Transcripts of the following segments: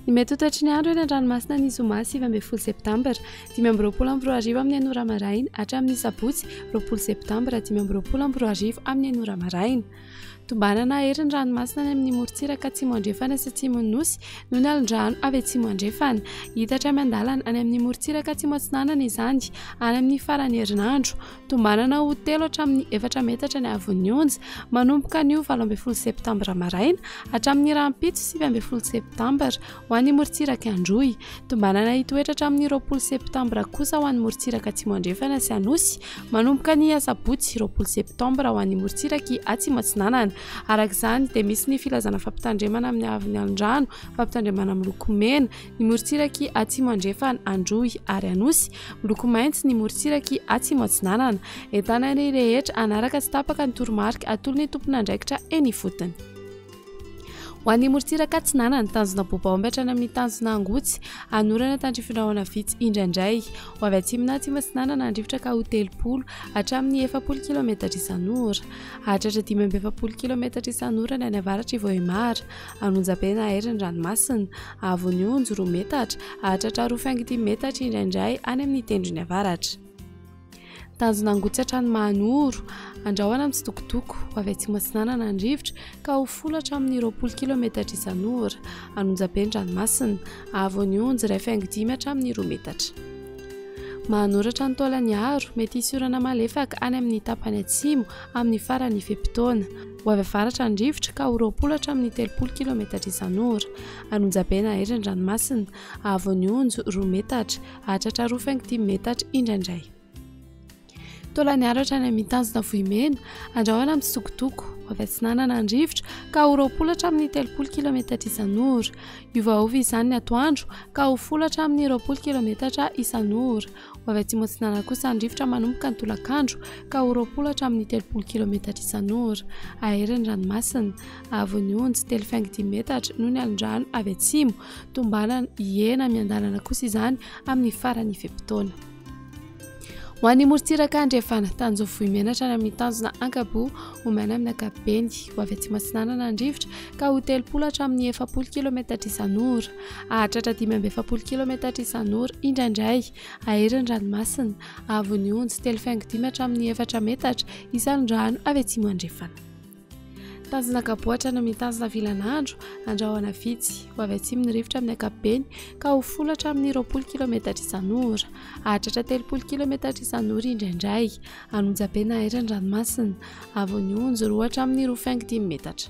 Ny mety ho toetry ny andro eny an-dranomasina ny zoma 20 septambra 5:20 amin'ny anora maraina hatramin'ny sabotsy 20 septambra 5:20 amin'ny anora maraina. Tombanana hery ny ranomasina any amin'ny morontsiraka atsimo andrefana sy atsimony nosy noho ny alin-drano avy atsimo andrefana. Hitatra miandalana any amin'ny morontsiraka atsimo atsinanana izany any amin'ny farany herinandro. Tombanana ho 3 hatramin'ny 4 metatra ny havon'ny onja manomboka ny 20 septambra maraina hatramin'ny rampitso 20 septambra ho an'ny morontsiraka Androy. Tombanana hitoetra hatramin'ny 20 septambra kosa ho an'ny morontsiraka atsimo andrefana sy anosy manomboka ny sabotsy 20 septambra ho an'ny morontsiraka atsimo atsinanana. Arak'izany dia misy ny filazana fampitandremana amin'ny havin'ny alin-drano, fampitandremana miloko mena ny morontsiraka atsimo andrefana Androy ary anosy, miloko maitso ny morontsiraka atsimo atsinanana. Entana ny rehetra anaraka tsy tapaka ny toromarika atolon'ny tompon'andraikitra eny ifotony. Ho an'ny morontsiraka atsinanana tanjona bobaomby hatrany amin'ny tanjona angotsy anorana tandrifindrahona vitsy indraindray. Ho avy atsimona atsimo atsinanana andrivotra ka ho 30 hatramin'ny 40 km isan'ora. Hatratra 570 km isan'ora ny any avaratra Vohimara. Anonjabena hery ny ranomasina. Havon'ny onja 2 metatra hatratra 2.5 metatra indraindray any amin'ny tendrony avaratra. Tanjona angotsy hatrany Mahanoro andrahoana amin'ny tsitokotoko. Ho avy atsimo atsinanana andrivotra ka ho 10 hatramin'ny 20 km isan'ora. Anonjabe ny ranomasina. Havon'ny onja 2.5 hatramin'ny 2 metatra. Mahanoratra ny taolany aro mety hisorana malefaka any amin'ny tapany atsimo amin'ny farany fe-potoana. Ho avy avaratra andrivotra ka ho 20 hatramin'ny 30 km isan'ora. Anonjabena hery ny ranomasina. Havon'ny onja 2 metatra hatratra 2.5 metatra indraindray. Taolany aro hatrany amin'ny tanjona vohimena andrahoana amin'ny tsitokotoko. Ho avy atsinanana andrivotra ka ho 20 hatramin'ny 30 km isan'ora. Iovaova izany ny atoandro ka ho 10 hatramin'ny 20 km isan'ora. Ho avy atsimo atsinanana kosa andrivotra manomboka ny tolakandro ka ho 20 hatramin'ny 30 km isan'ora. Ahery ny ranomasina. Havon'ny onja 3.5 metatra noho ny alin-drano avy atsimo. Tombanana hihena miandalana kosa izany amin'ny farany fe-potoana. Ho an'ny morontsiraka andrefana tanjona vohimena hatrany amin'ny tanjona ankabo omena amin'ny ankapobeny. Ho avy atsimo atsinanana andrivotra ka ho 30 hatramin'ny 40 km isan'ora. Hatratra 570 km isan'ora indraindray. Ahery ny ranomasina. Havon'ny onja 3.5 hatramin'ny 4 metatra isan'ny rano avy atsimo andrefana. Tanjona kaboatra amin'ny tanjona vilanandro andrahoana vitsy. Ho avy atsimo ny rivotra amin'ny ankapobeny ka ho 10 hatramin'ny 20 km isan'ora. Hatratra 30 km isan'ora indraindray. Anonjabena hery ny ranomasina. Havon'ny onja 2 hatramin'ny 2.5 metatra.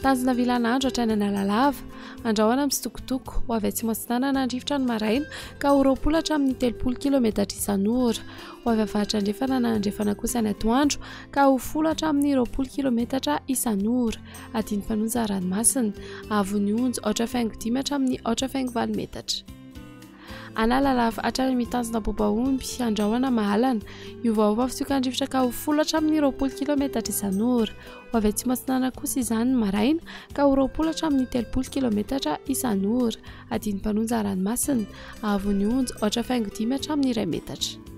Tanjona vilanandro hatrany Analalava andrahoana amin'ny tsitokotoko. Ho avy atsimo atsinanana andrivotra ny maraina ka ho 20 hatramin'ny 30 km isan'ora. Ho avy avaratra andrefana na andrefana kosa ny atoandro ka ho 10 hatramin'ny 20 km isan'ora. Adiny fanonja ranomasina. Havon'ny onja 8.5 hatramin'ny 8.4 metatra. Analalava hatrany amin'ny tanjona bobaomby andrahoana Mahalana. Iovaova fitokandrivotra ka ho 10 hatramin'ny 20 km isan'ora. Ho avy atsimo atsinanana kosa izany ny maraina ka ho 20 hatramin'ny 30 km isan'ora. Adiny mpanonja ranomasina. Havon'ny onja 8.5 hatramin'ny 2 metatra.